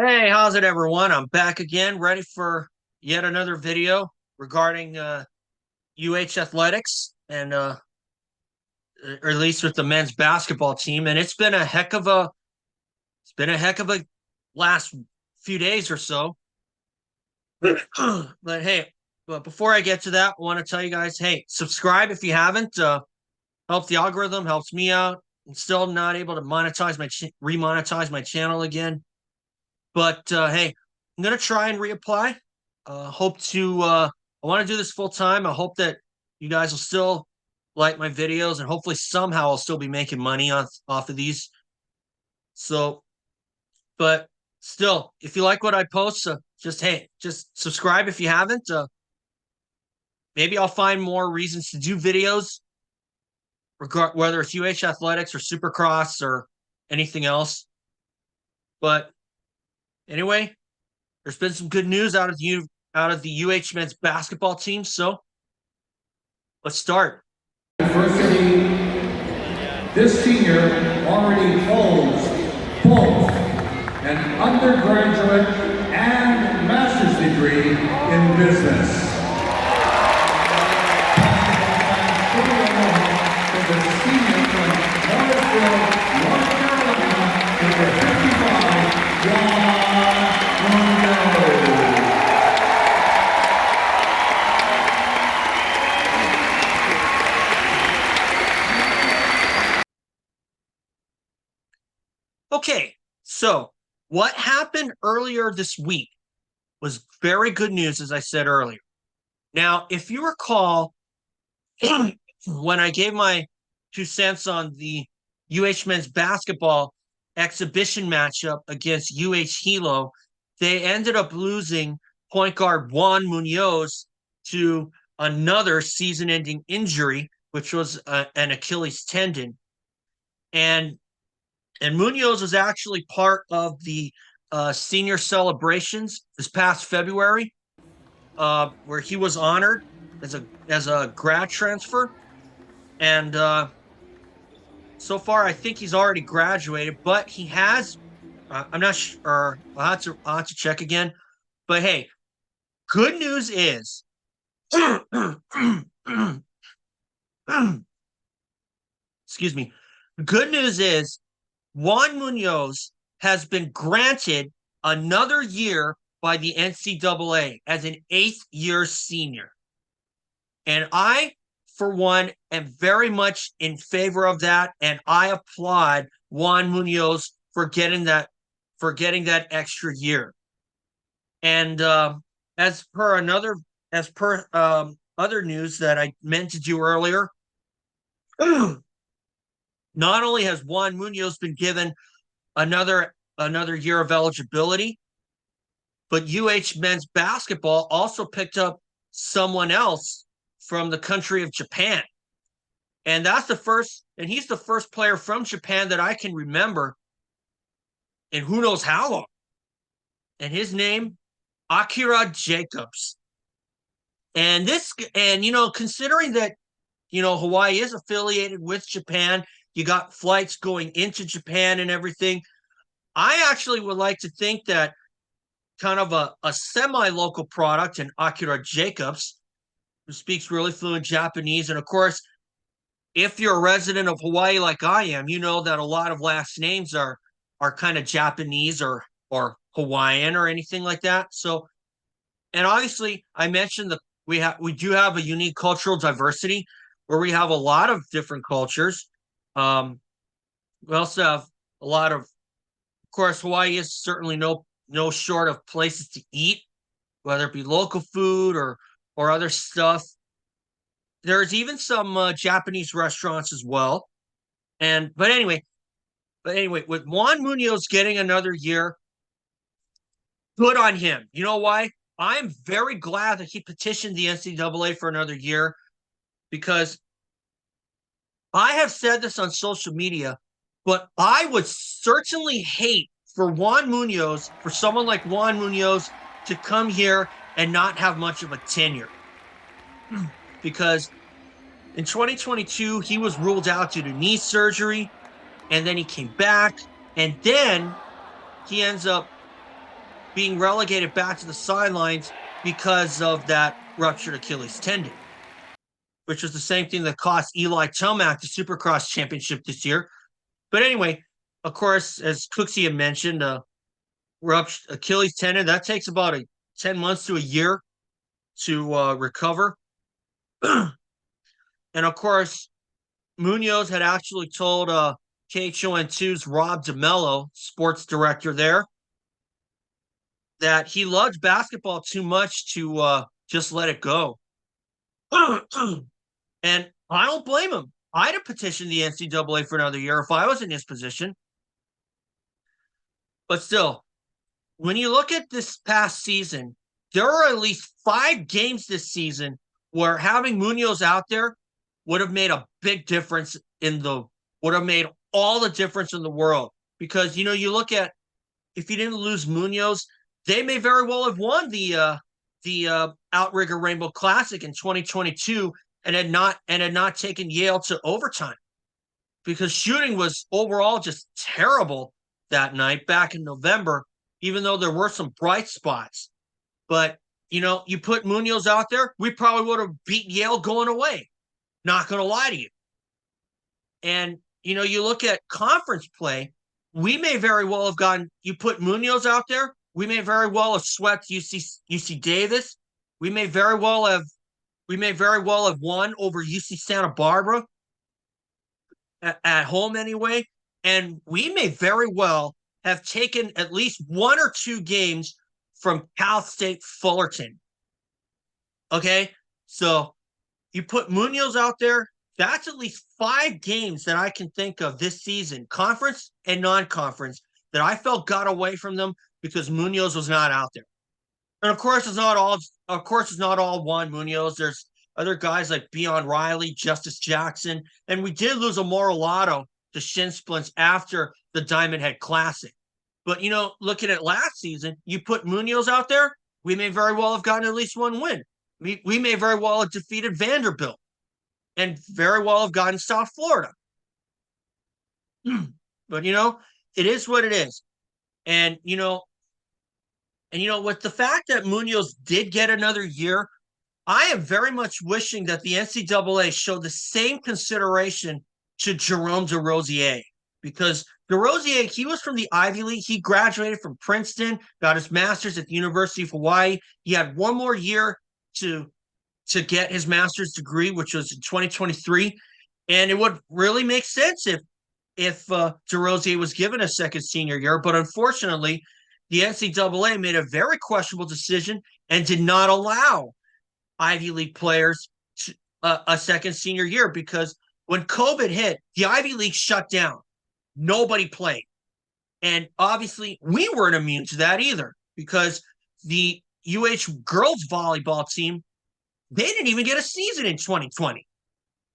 Hey, how's it, everyone? I'm back again, ready for yet another video regarding UH athletics and or at least with the men's basketball team. And it's been a heck of a last few days or so. But hey, before I get to that, I want to tell you guys, hey, subscribe if you haven't. Helps the algorithm, helps me out. I'm still not able to remonetize my channel again. But hey, I'm gonna try and reapply. Hope to. I want to do this full time. I hope that you guys will still like my videos, and hopefully somehow I'll still be making money off of these. So, but still, if you like what I post, just subscribe if you haven't. Maybe I'll find more reasons to do videos, whether it's UH athletics or Supercross or anything else. But anyway, there's been some good news out of the UH men's basketball team. So let's start. University, this senior already holds both an undergraduate and master's degree in business. The senior from Morrisville, North Carolina, number 55, Juan Munoz. Okay, so what happened earlier this week was very good news, as I said earlier. Now, if you recall, when I gave my 2 cents on the UH men's basketball exhibition matchup against UH-Hilo, they ended up losing point guard Juan Munoz to another season-ending injury, which was an Achilles tendon. And Munoz was actually part of the senior celebrations this past February, where he was honored as a grad transfer. And so far, I think he's already graduated, but he has. I'm not sure. I'll have to check again. But hey, good news is, excuse me. Good news is, Juan Munoz has been granted another year by the NCAA as an 8th-year senior. And I, for one, am very much in favor of that, and I applaud Juan Munoz for getting that extra year. And as per other news that I meant to do earlier, not only has Juan Munoz been given another year of eligibility, but UH men's basketball also picked up someone else from the country of Japan. And he's the first player from Japan that I can remember in who knows how long. And his name, Akira Jacobs. And considering that, Hawaii is affiliated with Japan, you got flights going into Japan and everything. I actually would like to think that kind of a semi-local product in Akira Jacobs, who speaks really fluent Japanese. And of course, if you're a resident of Hawaii like I am, you know that a lot of last names are kind of Japanese or Hawaiian or anything like that. So, and obviously I mentioned that we do have a unique cultural diversity where we have a lot of different cultures. We also have a lot of course, Hawaii is certainly no short of places to eat, whether it be local food or other stuff. There's even some Japanese restaurants as well. But anyway, with Juan Munoz getting another year, good on him. You know why? I'm very glad that he petitioned the NCAA for another year, because I have said this on social media, but I would certainly hate for someone like Juan Munoz to come here and not have much of a tenure. Because in 2022, he was ruled out due to knee surgery, and then he came back, and then he ends up being relegated back to the sidelines because of that ruptured Achilles tendon, which was the same thing that cost Eli Tomac the Supercross championship this year. But anyway, of course, as Cooksey had mentioned, ruptured Achilles tendon, that takes about 10 months to a year to recover. And of course, Munoz had actually told KHON2's Rob DeMello, sports director there, that he loved basketball too much to just let it go. And I don't blame him. I'd have petitioned the NCAA for another year if I was in his position. But still, when you look at this past season, there are at least 5 games this season where having Munoz out there would have made a big difference would have made all the difference in the world. Because, you look at, if you didn't lose Munoz, they may very well have won the Outrigger Rainbow Classic in 2022 and had not taken Yale to overtime, because shooting was overall just terrible that night back in November, even though there were some bright spots. But, you put Munoz out there, we probably would have beaten Yale going away. Not going to lie to you. And, you look at conference play, we may very well have you put Munoz out there, we may very well have swept UC Davis. We may very well have won over UC Santa Barbara at home anyway. And we may very well have taken at least 1 or 2 games from Cal State Fullerton. Okay? So you put Munoz out there, that's at least 5 games that I can think of this season, conference and non-conference, that I felt got away from them because Munoz was not out there. And of course, it's not all Juan Munoz. There's other guys like Beon Riley, Justice Jackson, and we did lose a Moralato to shin splints after the Diamond Head Classic. But, looking at last season, you put Munoz out there, we may very well have gotten at least 1 win. We may very well have defeated Vanderbilt and very well have gotten South Florida. But, it is what it is. And, with the fact that Munoz did get another year, I am very much wishing that the NCAA showed the same consideration to Jerome DeRosier, because DeRosier, he was from the Ivy League. He graduated from Princeton, got his master's at the University of Hawaii. He had 1 more year to get his master's degree, which was in 2023. And it would really make sense if DeRosier was given a second senior year. But unfortunately, the NCAA made a very questionable decision and did not allow Ivy League players a second senior year, because when COVID hit, the Ivy League shut down. Nobody played. And obviously, we weren't immune to that either, because the UH girls volleyball team, they didn't even get a season in 2020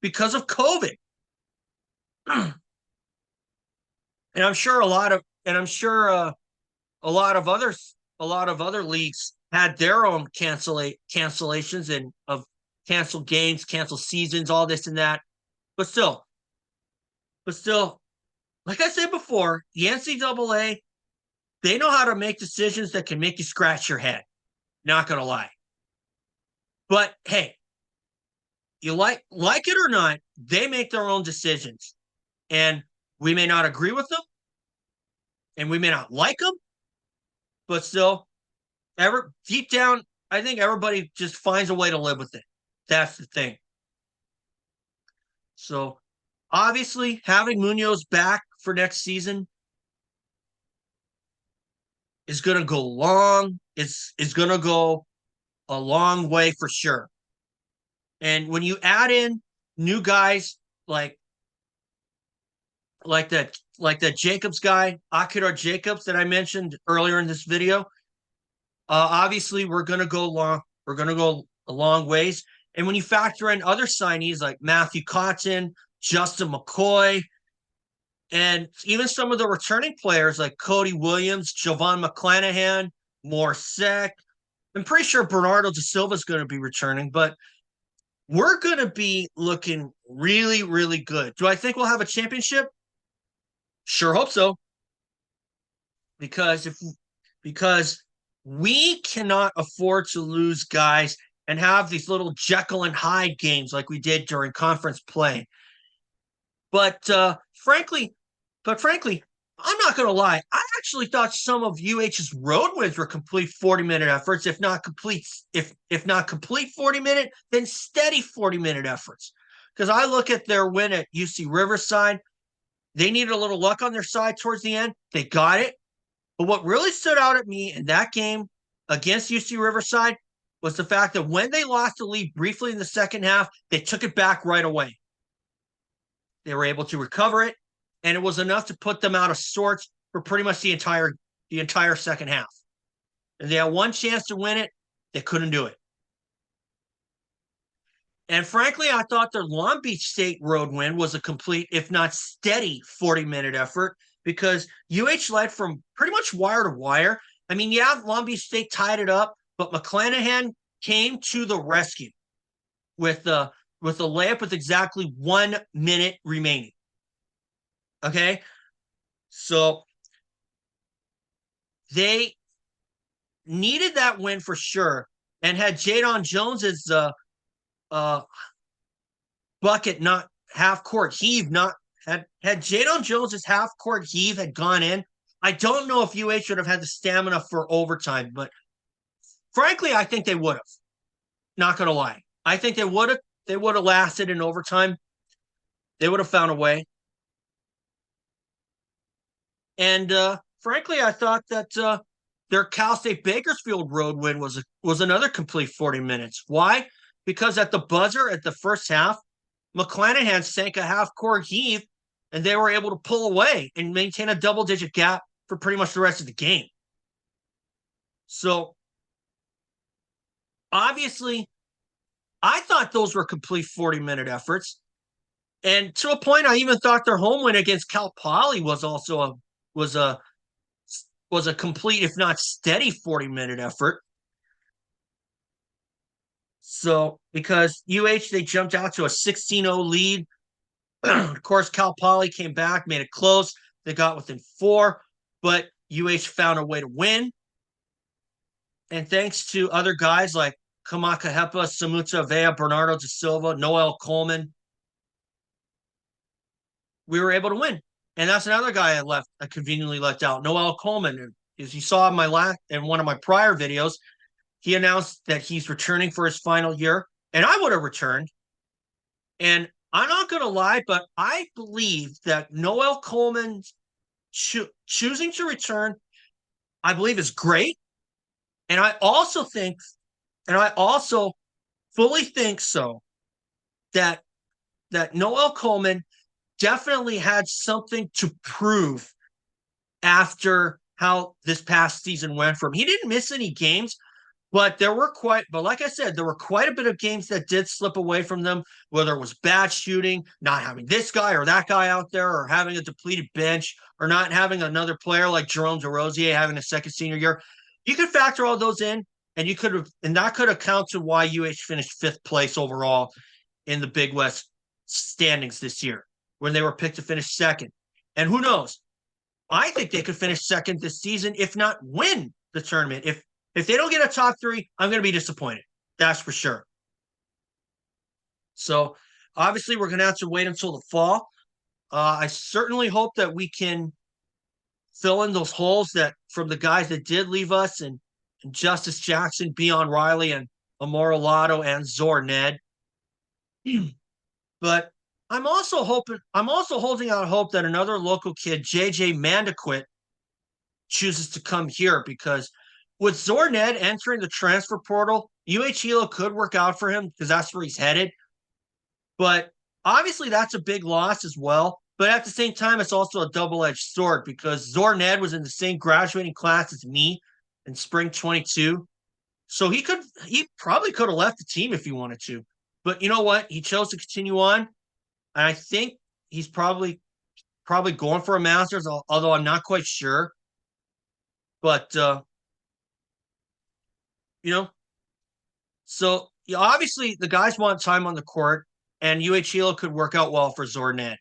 because of COVID. And I'm sure a lot of other leagues had their own cancellations and of canceled games, canceled seasons, all this and that. But still, like I said before, the NCAA, they know how to make decisions that can make you scratch your head. Not gonna lie. But hey, you like it or not, they make their own decisions. And we may not agree with them, and we may not like them, but still, deep down, I think everybody just finds a way to live with it. That's the thing. So, obviously, having Munoz back for next season is going to go long. It's going to go a long way for sure. And when you add in new guys like that Jacobs guy, Akira Jacobs, that I mentioned earlier in this video, obviously we're going to go long. We're going to go a long ways. And when you factor in other signees like Matthew Cotton, Justin McCoy, and even some of the returning players like Cody Williams, Jovan McClanahan, Morsek, I'm pretty sure Bernardo da Silva is going to be returning, but we're going to be looking really, really good. Do I think we'll have a championship? Sure hope so. Because we cannot afford to lose guys and have these little Jekyll and Hyde games like we did during conference play. But frankly, I'm not going to lie. I actually thought some of UH's road wins were complete 40-minute efforts, if not complete 40-minute, then steady 40-minute efforts. Because I look at their win at UC Riverside, they needed a little luck on their side towards the end. They got it. But what really stood out at me in that game against UC Riverside was the fact that when they lost the lead briefly in the second half, they took it back right away. They were able to recover it, and it was enough to put them out of sorts for pretty much the entire second half. And they had one chance to win it. They couldn't do it. And frankly, I thought their Long Beach State road win was a complete, if not steady, 40-minute effort because UH led from pretty much wire to wire. I mean, yeah, Long Beach State tied it up, but McClanahan came to the rescue with a layup with exactly 1 minute remaining. Okay? So they needed that win for sure. And had Jadon Jones's bucket not half court heave not had Jadon Jones's half court heave had gone in, I don't know if UH would have had the stamina for overtime, but frankly, I think they would have. Not gonna lie. I think they would have lasted in overtime. They would have found a way. And frankly, I thought that their Cal State Bakersfield road win was another complete 40 minutes. Why? Because at the buzzer at the first half, McClanahan sank a half-court heave, and they were able to pull away and maintain a double-digit gap for pretty much the rest of the game. So, obviously, I thought those were complete 40-minute efforts. And to a point, I even thought their home win against Cal Poly was also a complete, if not steady, 40-minute effort. So, because UH, they jumped out to a 16-0 lead. Of course, Cal Poly came back, made it close. They got within 4, but UH found a way to win. And thanks to other guys like Kamaka Hepa, Samuta Avea, Bernardo da Silva, Noel Coleman, we were able to win. And that's another guy I conveniently left out, Noel Coleman. As you saw in one of my prior videos, he announced that he's returning for his final year, and I would have returned. And I'm not going to lie, but I believe that Noel Coleman choosing to return, I believe is great. And I also fully think so that Noel Coleman definitely had something to prove after how this past season went for him. He didn't miss any games, but like I said, there were quite a bit of games that did slip away from them, whether it was bad shooting, not having this guy or that guy out there, or having a depleted bench, or not having another player like Jerome DeRosier having a second senior year. You could factor all those in, and that could account to why UH finished 5th place overall in the Big West standings this year, when they were picked to finish 2nd. And who knows? I think they could finish 2nd this season, if not win the tournament. If they don't get a top 3, I'm going to be disappointed. That's for sure. So, obviously, we're going to have to wait until the fall. I certainly hope that we can fill in those holes that from the guys that did leave us, and Justice Jackson, Beon Riley, and Amora Lotto, and Zor Ned. But I'm also holding out hope that another local kid, JJ Mandaquit, chooses to come here, because with Zor Ned entering the transfer portal, UH-Hilo could work out for him because that's where he's headed. But obviously that's a big loss as well. But at the same time, it's also a double-edged sword, because Zor Ned was in the same graduating class as me in spring 22. So he probably could have left the team if he wanted to. But you know what? He chose to continue on. And I think he's probably going for a master's, although I'm not quite sure. But, so obviously the guys want time on the court, and UH-Hilo could work out well for Zor Ned.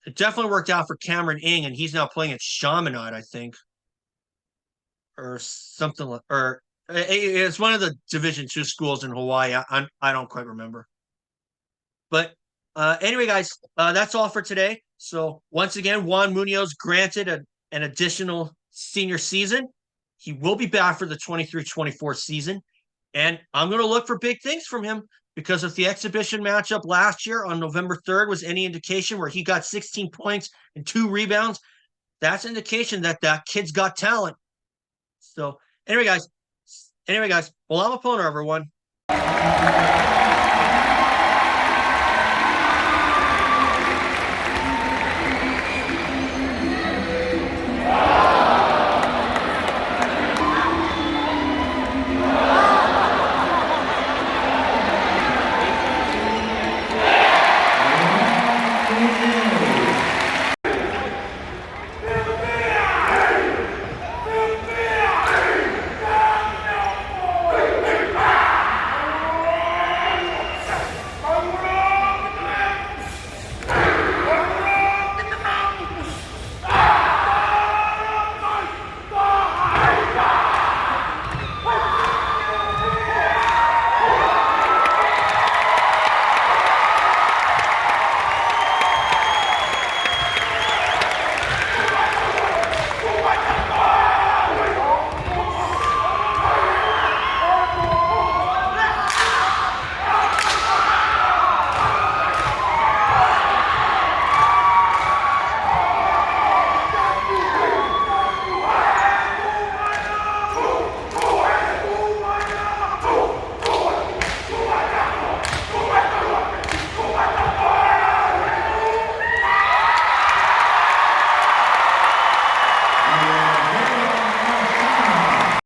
It definitely worked out for Cameron Ing, and he's now playing at Chaminade, I think. or something like, or it's one of the Division II schools in Hawaii. I don't quite remember. But anyway, guys, that's all for today. So once again, Juan Munoz granted an additional senior season. He will be back for the 23-24 season. And I'm going to look for big things from him, because if the exhibition matchup last year on November 3rd was any indication, where he got 16 points and 2 rebounds, that's indication that that kid's got talent. So anyway, guys, well, I'm a Pono, everyone.